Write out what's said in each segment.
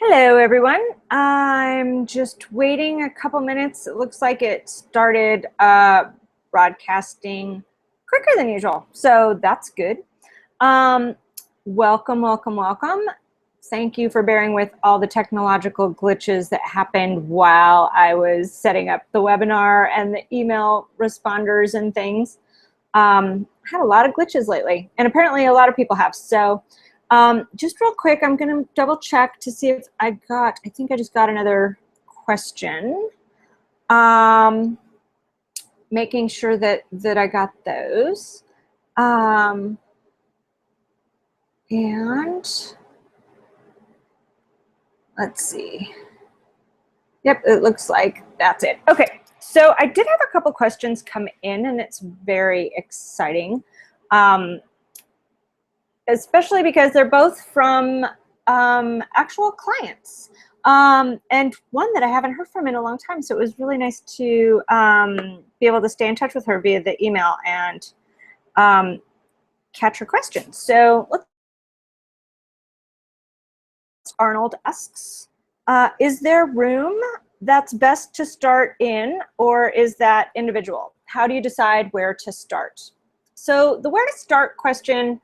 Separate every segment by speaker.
Speaker 1: Hello, everyone. I'm just waiting a couple minutes. It looks like it started broadcasting quicker than usual, so that's good. Welcome, welcome, welcome. Thank you for bearing with all the technological glitches that happened while I was setting up the webinar and the email responders and things. Had a lot of glitches lately, and apparently a lot of people have. So just real quick, I'm going to double check to see if I think I just got another question. Making sure that I got those. And let's see. Yep, it looks like that's it. Okay, so I did have a couple questions come in, and it's very exciting. Especially because they're both from actual clients. And one that I haven't heard from in a long time, so it was really nice to be able to stay in touch with her via the email and catch her questions. So Arnold asks, is there room that's best to start in, or is that individual? How do you decide where to start? So the where to start question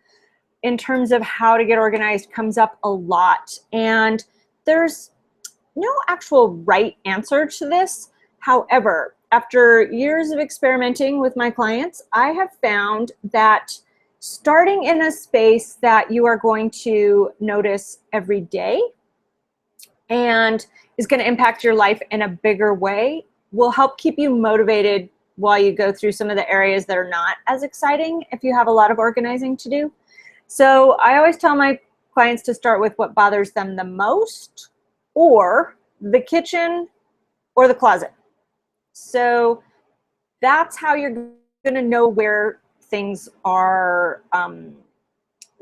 Speaker 1: in terms of how to get organized comes up a lot, and there's no actual right answer to this. However, after years of experimenting with my clients, I have found that starting in a space that you are going to notice every day and is going to impact your life in a bigger way will help keep you motivated while you go through some of the areas that are not as exciting if you have a lot of organizing to do. So I always tell my clients to start with what bothers them the most, or the kitchen or the closet. So that's how you're going to know where things are.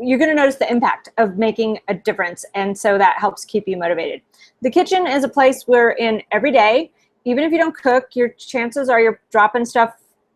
Speaker 1: You're going to notice the impact of making a difference, and so that helps keep you motivated. The kitchen is a place we're in every day. Even if you don't cook, your chances are you're dropping stuff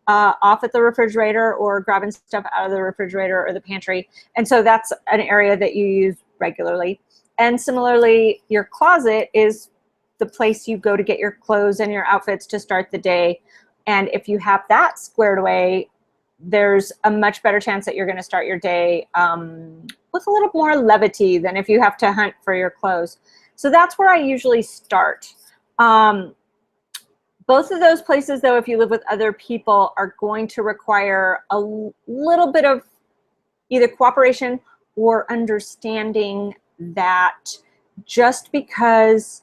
Speaker 1: off at the refrigerator or grabbing stuff out of the refrigerator or the pantry. And so that's an area that you use regularly. And similarly, your closet is the place you go to get your clothes and your outfits to start the day. And if you have that squared away, there's a much better chance that you're going to start your day with a little more levity than if you have to hunt for your clothes. So that's where I usually start. Both of those places, though, if you live with other people, are going to require a little bit of either cooperation or understanding that just because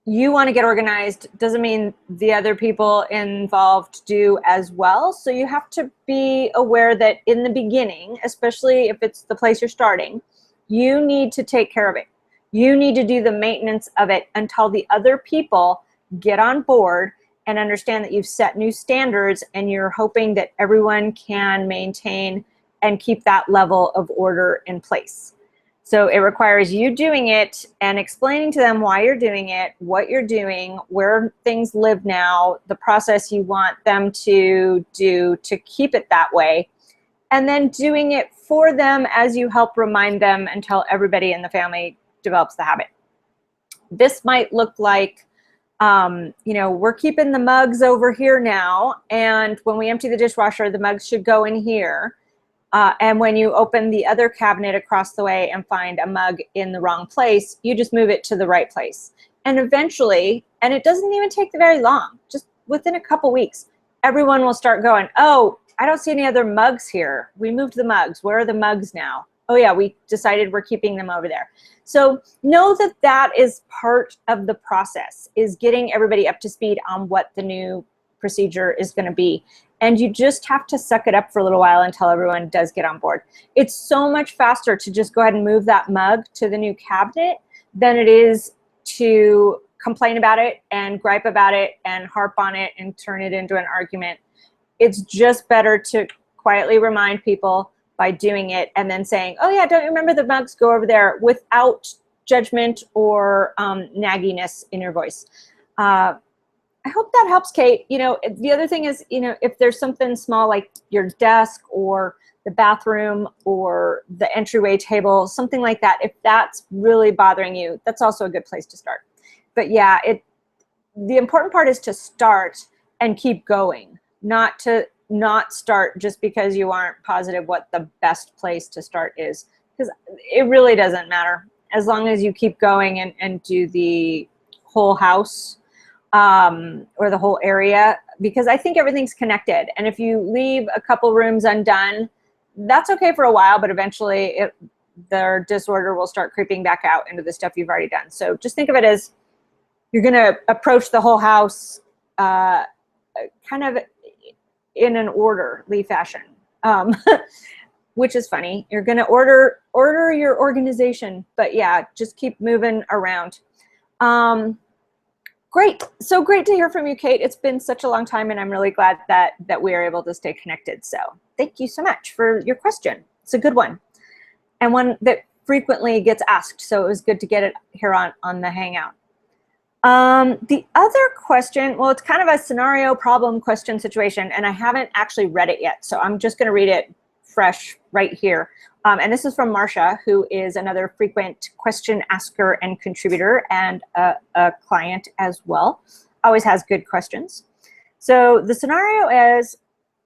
Speaker 1: you want to get organized doesn't mean the other people involved do as well. So you have to be aware that in the beginning, especially if it's the place you're starting, you need to take care of it. You need to do the maintenance of it until the other people get on board and understand that you've set new standards and you're hoping that everyone can maintain and keep that level of order in place. So it requires you doing it and explaining to them why you're doing it, what you're doing, where things live now, the process you want them to do to keep it that way, and then doing it for them as you help remind them until everybody in the family develops the habit. This might look like, we're keeping the mugs over here now, and when we empty the dishwasher, the mugs should go in here. And when you open the other cabinet across the way and find a mug in the wrong place, you just move it to the right place. And eventually, and it doesn't even take very long, just within a couple weeks, everyone will start going, oh, I don't see any other mugs here. We moved the mugs. Where are the mugs now? Oh yeah, we decided we're keeping them over there. So know that that is part of the process, is getting everybody up to speed on what the new procedure is going to be. And you just have to suck it up for a little while until everyone does get on board. It's so much faster to just go ahead and move that mug to the new cabinet than it is to complain about it and gripe about it and harp on it and turn it into an argument. It's just better to quietly remind people by doing it and then saying, oh yeah, don't you remember the mugs? Go over there, without judgment or nagginess in your voice. I hope that helps, Kate. You know, the other thing is, you know, if there's something small like your desk or the bathroom or the entryway table, something like that, if that's really bothering you, that's also a good place to start. But yeah, the important part is to start and keep going, not start just because you aren't positive what the best place to start is, because it really doesn't matter as long as you keep going and do the whole house or the whole area, because I think everything's connected. And if you leave a couple rooms undone, that's okay for a while, but eventually their disorder will start creeping back out into the stuff you've already done. So just think of it as you're going to approach the whole house kind of in an orderly fashion, which is funny. You're going to order your organization, but yeah, just keep moving around. Great. So great to hear from you, Kate. It's been such a long time, and I'm really glad that we are able to stay connected. So thank you so much for your question. It's a good one, and one that frequently gets asked. So it was good to get it here on the Hangout. The other question, well, it's kind of a scenario problem question situation, and I haven't actually read it yet. So I'm just going to read it fresh right here. And this is from Marcia, who is another frequent question asker and contributor, and a client as well. Always has good questions. So the scenario is,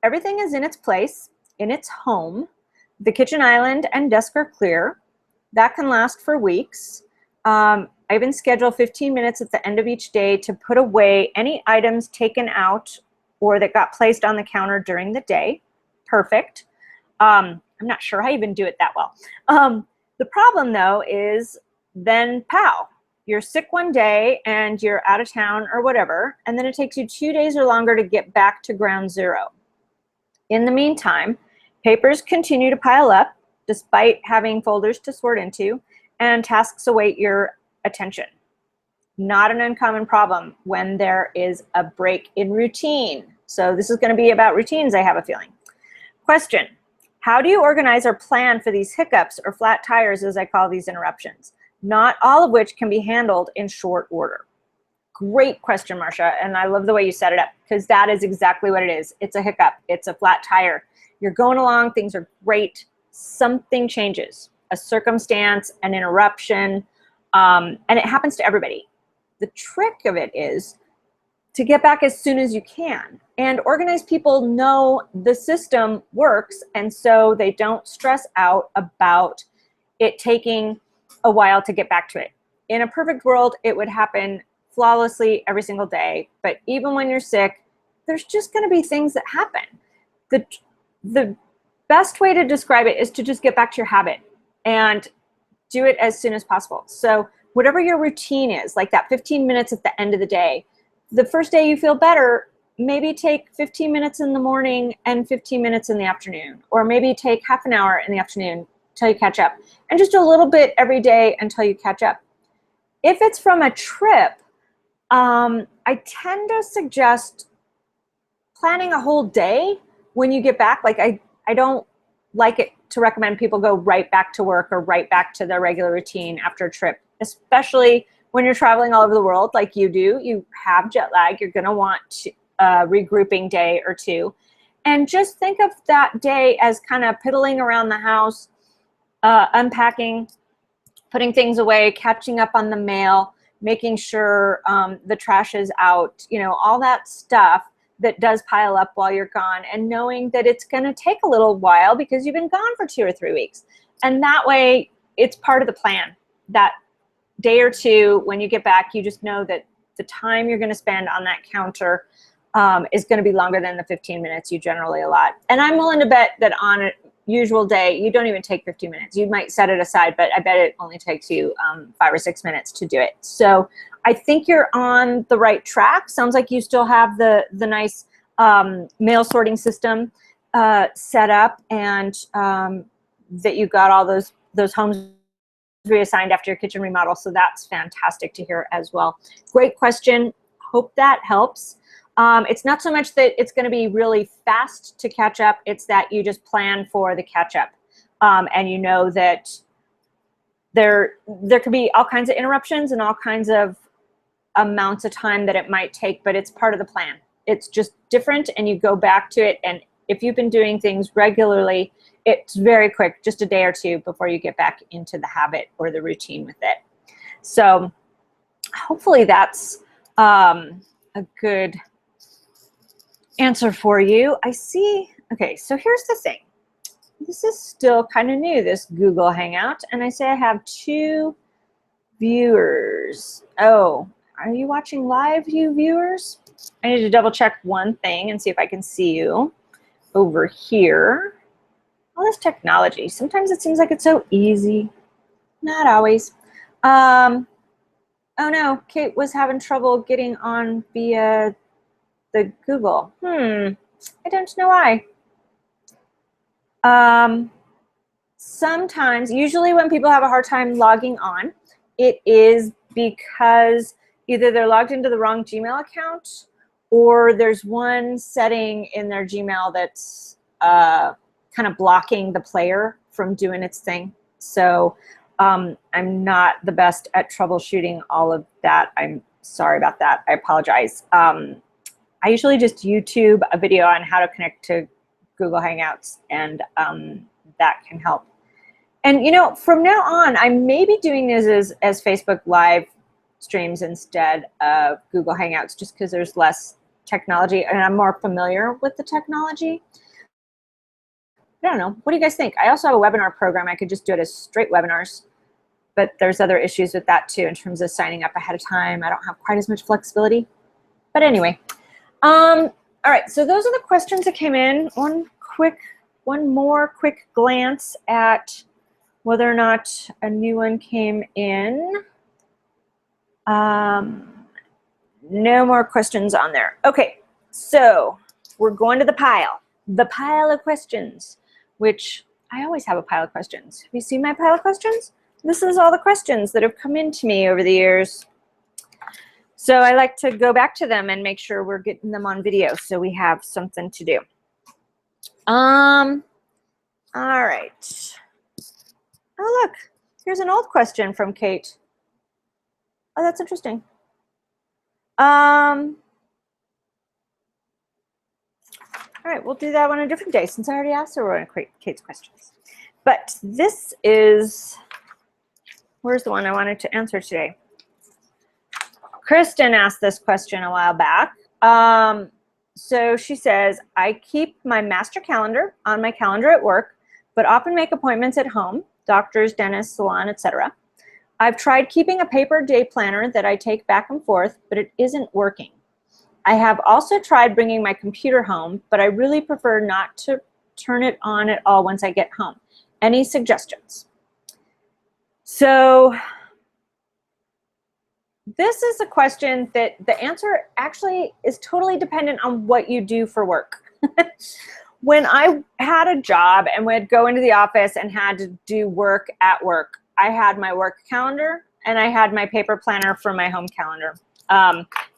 Speaker 1: everything is in its place, in its home. The kitchen island and desk are clear. That can last for weeks. I even schedule 15 minutes at the end of each day to put away any items taken out or that got placed on the counter during the day. Perfect. I'm not sure I even do it that well. The problem though is then pow, you're sick one day and you're out of town or whatever, and then it takes you 2 days or longer to get back to ground zero. In the meantime, papers continue to pile up despite having folders to sort into, and tasks await your attention. Not an uncommon problem when there is a break in routine. So this is going to be about routines, I have a feeling. Question: how do you organize or plan for these hiccups or flat tires, as I call these interruptions, not all of which can be handled in short order? Great question, Marcia, and I love the way you set it up, because that is exactly what it is. It's a hiccup. It's a flat tire. You're going along. Things are great. Something changes, a circumstance, an interruption, and it happens to everybody. The trick of it is to get back as soon as you can. And organized people know the system works, and so they don't stress out about it taking a while to get back to it. In a perfect world, it would happen flawlessly every single day, but even when you're sick, there's just going to be things that happen. The best way to describe it is to just get back to your habit and do it as soon as possible. So whatever your routine is, like that 15 minutes at the end of the day, the first day you feel better, maybe take 15 minutes in the morning and 15 minutes in the afternoon, or maybe take half an hour in the afternoon until you catch up, and just do a little bit every day until you catch up. If it's from a trip, I tend to suggest planning a whole day when you get back. Like I don't like it to recommend people go right back to work or right back to their regular routine after a trip, especially when you're traveling all over the world like you do. You have jet lag. You're going to want a regrouping day or two. And just think of that day as kind of piddling around the house, unpacking, putting things away, catching up on the mail, making sure the trash is out, you know, all that stuff that does pile up while you're gone, and knowing that it's going to take a little while because you've been gone for 2 or 3 weeks. And that way it's part of the plan. That day or two when you get back, you just know that the time you're going to spend on that counter is going to be longer than the 15 minutes you generally allot. And I'm willing to bet that on a usual day, you don't even take 15 minutes. You might set it aside, but I bet it only takes you 5 or 6 minutes to do it. So I think you're on the right track. Sounds like you still have the nice mail sorting system set up, and that you got all those homes reassigned after your kitchen remodel. So that's fantastic to hear as well. Great question. Hope that helps. It's not so much that it's going to be really fast to catch up. It's that you just plan for the catch up. And you know that there could be all kinds of interruptions and all kinds of amounts of time that it might take, but it's part of the plan. It's just different, and you go back to it. And if you've been doing things regularly, it's very quick, just a day or two before you get back into the habit or the routine with it. So hopefully that's a good answer for you. I see. Okay, so here's the thing. This is still kind of new, this Google Hangout, and I say I have 2 viewers. Oh, are you watching live, you viewers? I need to double check one thing and see if I can see you over here. All this technology, sometimes it seems like it's so easy. Not always. Oh no, Kate was having trouble getting on via the Google. I don't know why. Sometimes, usually when people have a hard time logging on, it is because either they're logged into the wrong Gmail account, or there's one setting in their Gmail that's kind of blocking the player from doing its thing. So I'm not the best at troubleshooting all of that. I'm sorry about that. I apologize. I usually just YouTube a video on how to connect to Google Hangouts, and that can help. And you know, from now on, I may be doing this as Facebook Live streams instead of Google Hangouts, just because there's less technology and I'm more familiar with the technology. I don't know. What do you guys think? I also have a webinar program. I could just do it as straight webinars, but there's other issues with that too in terms of signing up ahead of time. I don't have quite as much flexibility. But anyway, all right. So those are the questions that came in. One more quick glance at whether or not a new one came in. No more questions on there. Okay, so we're going to the pile of questions, which I always have a pile of questions. Have you seen my pile of questions? This is all the questions that have come in to me over the years. So I like to go back to them and make sure we're getting them on video so we have something to do. All right. Oh, look, here's an old question from Kate. Oh, that's interesting. All right, we'll do that one a different day since I already asked her one of Kate's questions. But this is, where's the one I wanted to answer today? Kristen asked this question a while back. So she says, I keep my master calendar on my calendar at work, but often make appointments at home, doctors, dentists, salon, etc. I've tried keeping a paper day planner that I take back and forth, but it isn't working. I have also tried bringing my computer home, but I really prefer not to turn it on at all once I get home. Any suggestions? So this is a question that the answer actually is totally dependent on what you do for work. When I had a job and would go into the office and had to do work at work, I had my work calendar and I had my paper planner for my home calendar.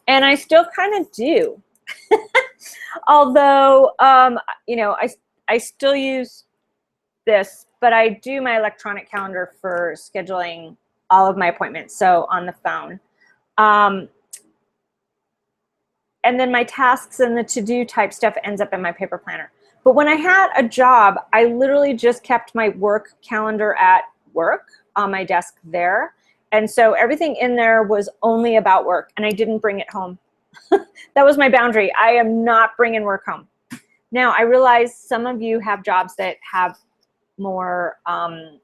Speaker 1: And I still kind of do. Although, you know, I still use this, but I do my electronic calendar for scheduling all of my appointments, so on the phone. And then my tasks and the to-do type stuff ends up in my paper planner. But when I had a job, I literally just kept my work calendar at work on my desk there. And so everything in there was only about work, and I didn't bring it home. That was my boundary. I am not bringing work home. Now, I realize some of you have jobs that have more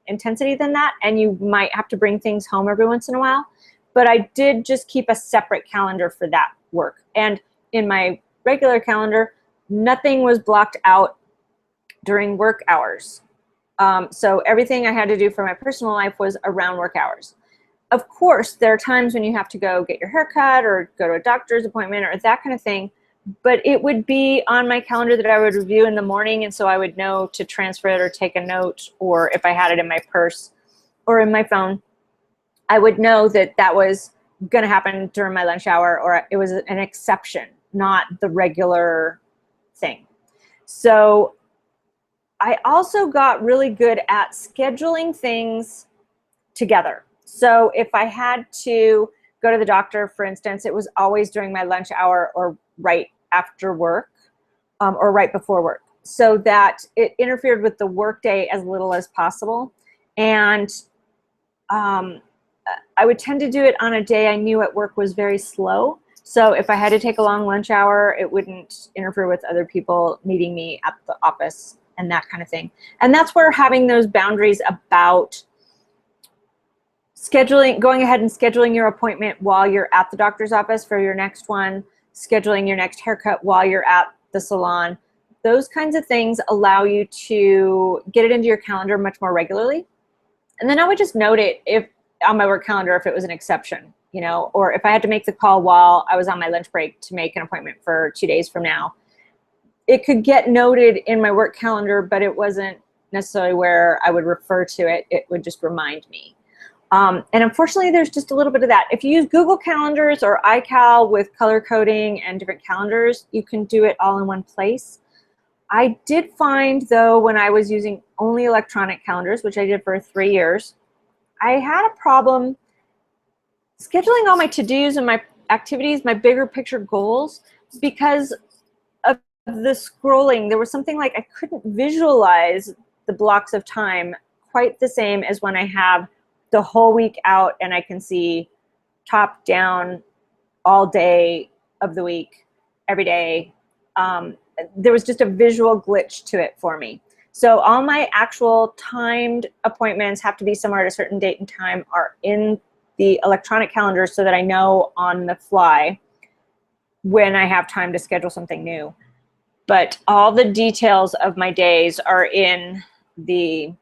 Speaker 1: intensity than that, and you might have to bring things home every once in a while. But I did just keep a separate calendar for that work. And in my regular calendar, nothing was blocked out during work hours. So everything I had to do for my personal life was around work hours. Of course, there are times when you have to go get your hair cut or go to a doctor's appointment or that kind of thing, but it would be on my calendar that I would review in the morning, and so I would know to transfer it or take a note, or if I had it in my purse or in my phone, I would know that that was going to happen during my lunch hour, or it was an exception, not the regular thing. So I also got really good at scheduling things together. So if I had to go to the doctor, for instance, it was always during my lunch hour or right after work, or right before work, so that it interfered with the workday as little as possible. And I would tend to do it on a day I knew at work was very slow. So if I had to take a long lunch hour, it wouldn't interfere with other people needing me at the office and that kind of thing. And that's where having those boundaries about scheduling, going ahead and scheduling your appointment while you're at the doctor's office for your next one, scheduling your next haircut while you're at the salon, those kinds of things allow you to get it into your calendar much more regularly. And then I would just note it if on my work calendar if it was an exception, you know, or if I had to make the call while I was on my lunch break to make an appointment for 2 days from now. It could get noted in my work calendar, but it wasn't necessarily where I would refer to it. It would just remind me. And unfortunately, there's just a little bit of that. If you use Google Calendars or iCal with color coding and different calendars, you can do it all in one place. I did find, though, when I was using only electronic calendars, which I did for 3 years, I had a problem scheduling all my to-dos and my activities, my bigger picture goals, because of the scrolling. There was something like I couldn't visualize the blocks of time quite the same as when I have the whole week out and I can see top down all day of the week, every day. There was just a visual glitch to it for me. So all my actual timed appointments have to be somewhere at a certain date and time are in the electronic calendar so that I know on the fly when I have time to schedule something new. But all the details of my days are in the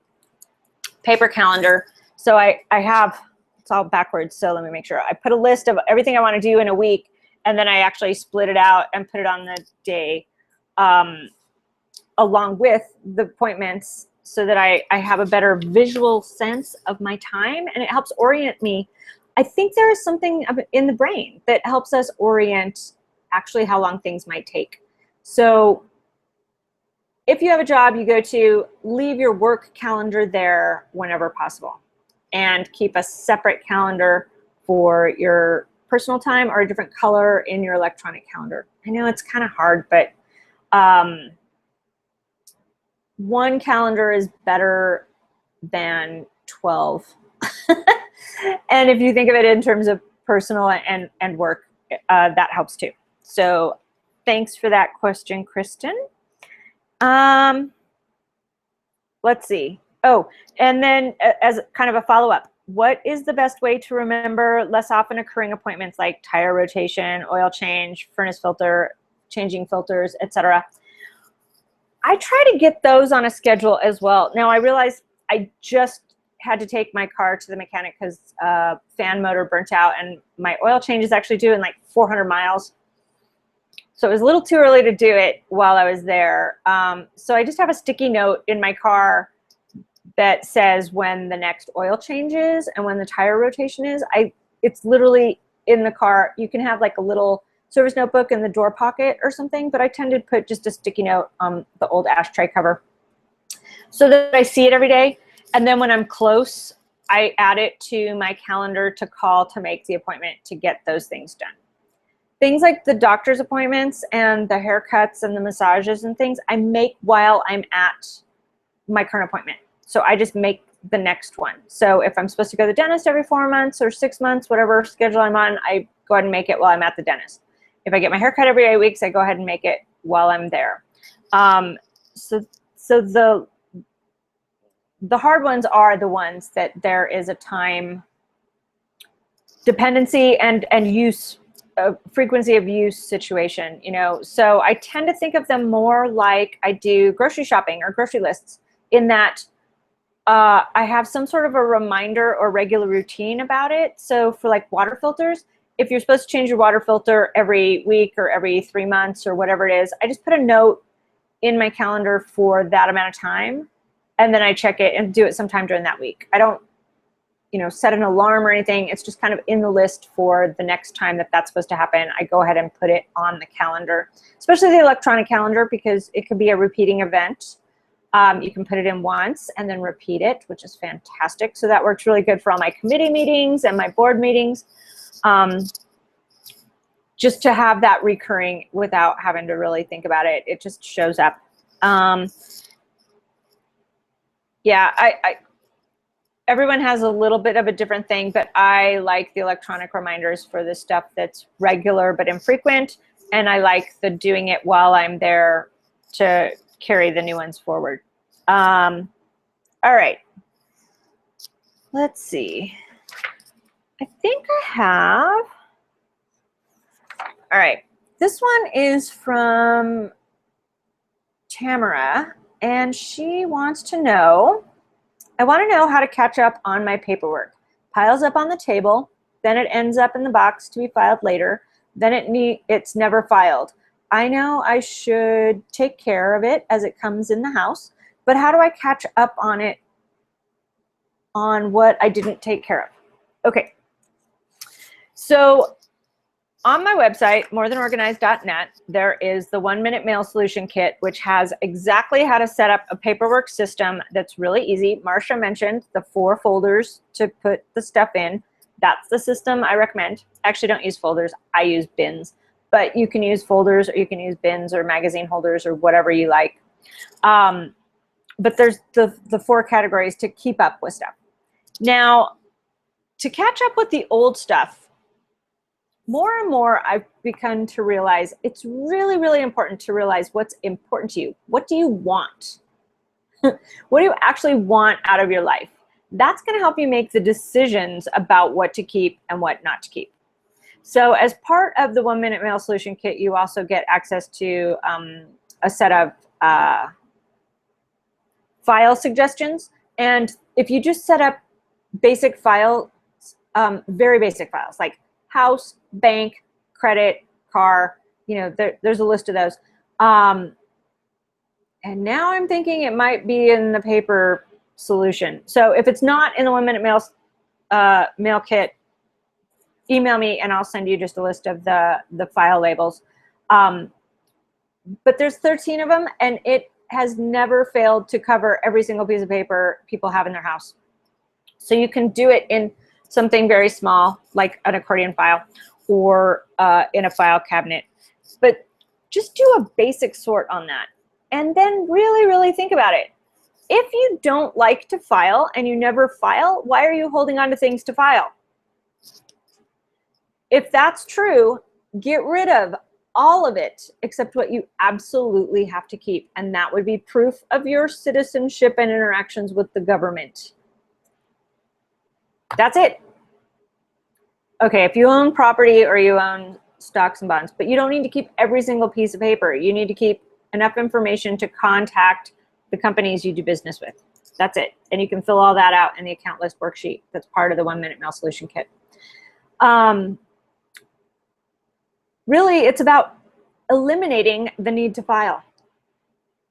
Speaker 1: paper calendar. So I have, it's all backwards, so let me make sure. I put a list of everything I want to do in a week, and then I actually split it out and put it on the day along with the appointments so that I have a better visual sense of my time, and it helps orient me. I think there is something in the brain that helps us orient actually how long things might take. So if you have a job you go to, leave your work calendar there whenever possible and keep a separate calendar for your personal time or a different color in your electronic calendar. I know it's kind of hard, but one calendar is better than 12. And if you think of it in terms of personal and work, that helps too. So thanks for that question, Kristen. Let's see. Oh, and then as kind of a follow-up, what is the best way to remember less often occurring appointments like tire rotation, oil change, furnace filter, changing filters, etc.? I try to get those on a schedule as well. Now I realize I just had to take my car to the mechanic because fan motor burnt out, and my oil change is actually due in like 400 miles. So it was a little too early to do it while I was there. So I just have a sticky note in my car that says when the next oil change is and when the tire rotation is. It's literally in the car. You can have like a little service notebook in the door pocket or something, but I tend to put just a sticky note on the old ashtray cover so that I see it every day. And then when I'm close, I add it to my calendar to call to make the appointment to get those things done. Things like the doctor's appointments and the haircuts and the massages and things, I make while I'm at my current appointment. So I just make the next one. So if I'm supposed to go to the dentist every 4 months or 6 months, whatever schedule I'm on, I go ahead and make it while I'm at the dentist. If I get my haircut every 8 weeks, I go ahead and make it while I'm there. So the hard ones are the ones that there is a time dependency and use, frequency of use situation, you know. So I tend to think of them more like I do grocery shopping or grocery lists, in that I have some sort of a reminder or regular routine about it. So for like water filters, if you're supposed to change your water filter every week or every 3 months or whatever it is, I just put a note in my calendar for that amount of time, and then I check it and do it sometime during that week. I don't, you know, set an alarm or anything. It's just kind of in the list for the next time that that's supposed to happen. I go ahead and put it on the calendar, especially the electronic calendar, because it could be a repeating event. You can put it in once and then repeat it, which is fantastic. So that works really good for all my committee meetings and my board meetings. Just to have that recurring without having to really think about it. It just shows up. Yeah, everyone has a little bit of a different thing, but I like the electronic reminders for the stuff that's regular but infrequent, and I like the doing it while I'm there to carry the new ones forward. All right, let's see. I think I have, all right, this one is from Tamara, and she wants to know, I want to know how to catch up on my paperwork. Piles up on the table, then it ends up in the box to be filed later, then it's never filed. I know I should take care of it as it comes in the house, but how do I catch up on it, on what I didn't take care of? Okay, so on my website, morethanorganized.net, there is the 1-minute mail solution kit, which has exactly how to set up a paperwork system that's really easy. Marcia mentioned the 4 folders to put the stuff in. That's the system I recommend. I actually don't use folders, I use bins. But you can use folders, or you can use bins or magazine holders or whatever you like. But there's the 4 categories to keep up with stuff. Now, to catch up with the old stuff, more and more I've begun to realize it's really, really important to realize what's important to you. What do you want? What do you actually want out of your life? That's going to help you make the decisions about what to keep and what not to keep. So as part of the 1-minute mail solution kit, you also get access to a set of file suggestions. And if you just set up basic files, very basic files like house, bank, credit, car, you know, there's a list of those. And now I'm thinking it might be in the paper solution. So if it's not in the 1-minute mail kit, email me and I'll send you just a list of the file labels. But there's 13 of them, and it has never failed to cover every single piece of paper people have in their house. So you can do it in something very small, like an accordion file, or in a file cabinet. But just do a basic sort on that. And then really, really think about it. If you don't like to file and you never file, why are you holding on to things to file? If that's true, get rid of all of it except what you absolutely have to keep. And that would be proof of your citizenship and interactions with the government. That's it. Okay, if you own property or you own stocks and bonds, but you don't need to keep every single piece of paper. You need to keep enough information to contact the companies you do business with. That's it. And you can fill all that out in the account list worksheet that's part of the 1-minute mail solution kit. Really, it's about eliminating the need to file.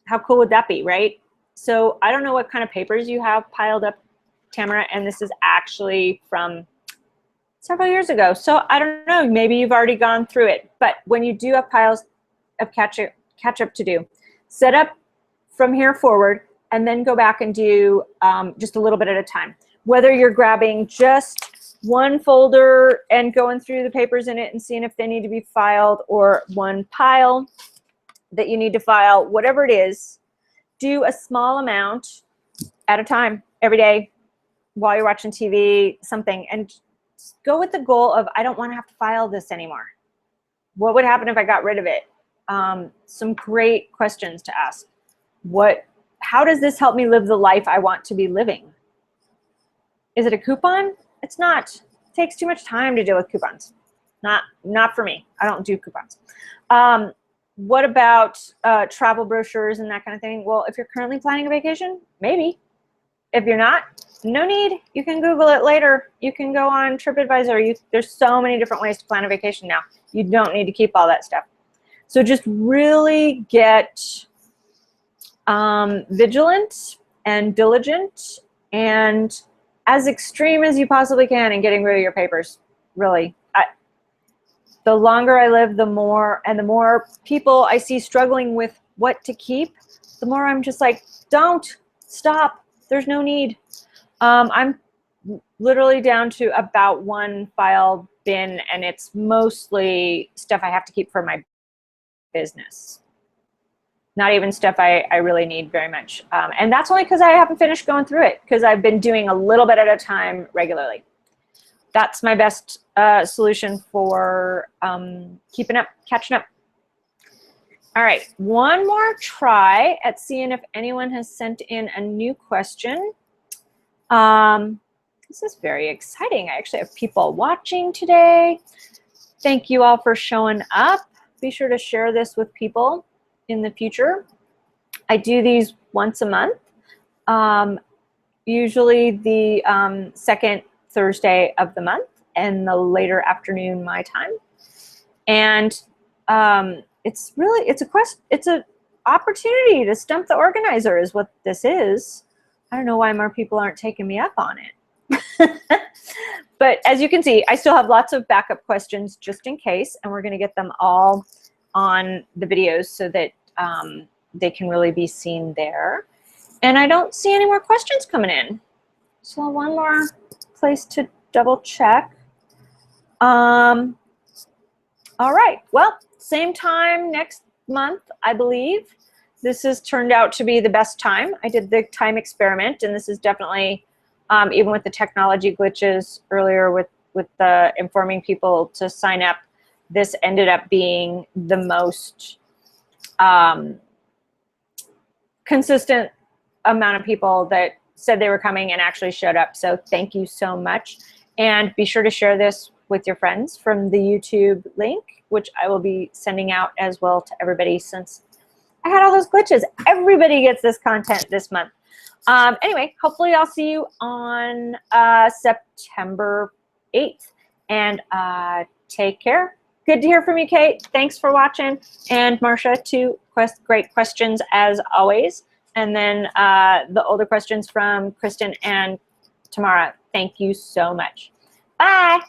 Speaker 1: How cool would that be, right? So I don't know what kind of papers you have piled up, Tamara, and this is actually from several years ago. So I don't know, maybe you've already gone through it. But when you do have piles of catch up to do, set up from here forward and then go back and do just a little bit at a time. Whether you're grabbing just one folder and going through the papers in it and seeing if they need to be filed, or one pile that you need to file, whatever it is, do a small amount at a time every day while you're watching TV, something, and go with the goal of, I don't want to have to file this anymore. What would happen if I got rid of it? Some great questions to ask. How does this help me live the life I want to be living? Is it a coupon? It's not. It takes too much time to deal with coupons. Not for me. I don't do coupons. What about travel brochures and that kind of thing? Well, if you're currently planning a vacation, maybe. If you're not, no need. You can Google it later. You can go on TripAdvisor. There's so many different ways to plan a vacation now. You don't need to keep all that stuff. So just really get vigilant and diligent and as extreme as you possibly can in getting rid of your papers, really. The longer I live, the more people I see struggling with what to keep, the more I'm just like, don't, stop, there's no need. I'm literally down to about one file bin, and it's mostly stuff I have to keep for my business. Not even stuff I really need very much. And that's only because I haven't finished going through it, because I've been doing a little bit at a time regularly. That's my best solution for keeping up, catching up. All right, one more try at seeing if anyone has sent in a new question. This is very exciting. I actually have people watching today. Thank you all for showing up. Be sure to share this with people in the future. I do these once a month, usually the second Thursday of the month and the later afternoon my time. And it's an opportunity to stump the organizer is what this is. I don't know why more people aren't taking me up on it. But as you can see, I still have lots of backup questions just in case, and we're going to get them all on the videos so that they can really be seen there. And I don't see any more questions coming in. So one more place to double check. All right, well, same time next month, I believe. This has turned out to be the best time. I did the time experiment, and this is definitely, even with the technology glitches earlier with the informing people to sign up, this ended up being the most consistent amount of people that said they were coming and actually showed up. So thank you so much. And be sure to share this with your friends from the YouTube link, which I will be sending out as well to everybody since I had all those glitches. Everybody gets this content this month. Anyway, hopefully I'll see you on September 8th. And take care. Good to hear from you, Kate. Thanks for watching. And Marcia, too. Great questions as always. And then the older questions from Kristen and Tamara. Thank you so much. Bye.